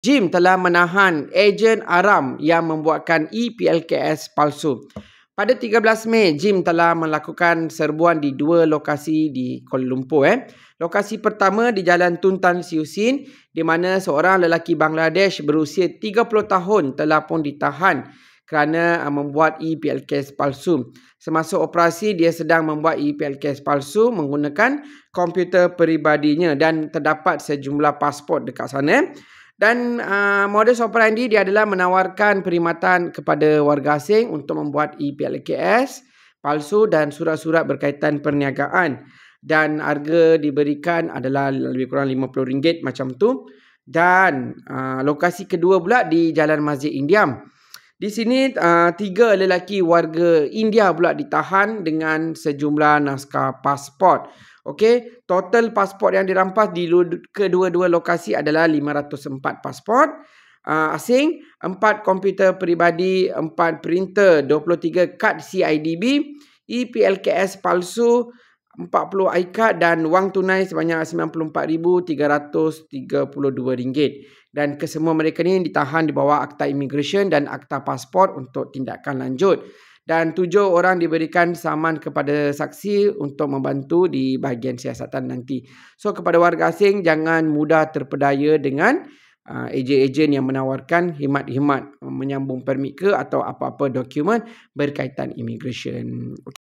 JIM telah menahan ejen Aram yang membuatkan ePLKS palsu. Pada 13 Mei, JIM telah melakukan serbuan di 2 lokasi di Kuala Lumpur. Lokasi pertama di Jalan Tun Tan Siew Sin, di mana seorang lelaki Bangladesh berusia 30 tahun telah pun ditahan kerana membuat ePLKS palsu. Semasa operasi, dia sedang membuat ePLKS palsu menggunakan komputer peribadinya dan terdapat sejumlah pasport dekat sana. Dan modus operandi dia adalah menawarkan perkhidmatan kepada warga asing untuk membuat ePLKS palsu dan surat-surat berkaitan perniagaan. Dan harga diberikan adalah lebih kurang RM50 macam tu. Dan lokasi kedua pula di Jalan Masjid Indiam. Di sini 3 lelaki warga India pula ditahan dengan sejumlah naskah pasport. Okey, total pasport yang dirampas di kedua-dua lokasi adalah 504 pasport asing, 4 komputer peribadi, 4 printer, 23 kad CIDB, ePLKS palsu, 40 iCard dan wang tunai sebanyak RM94,332. Dan kesemua mereka ni ditahan di bawah Akta Immigration dan Akta Pasport untuk tindakan lanjut. Dan 7 orang diberikan saman kepada saksi untuk membantu di bahagian siasatan nanti. So kepada warga asing, jangan mudah terpedaya dengan ejen-ejen yang menawarkan khidmat-khidmat menyambung permit ke atau apa-apa dokumen berkaitan immigration.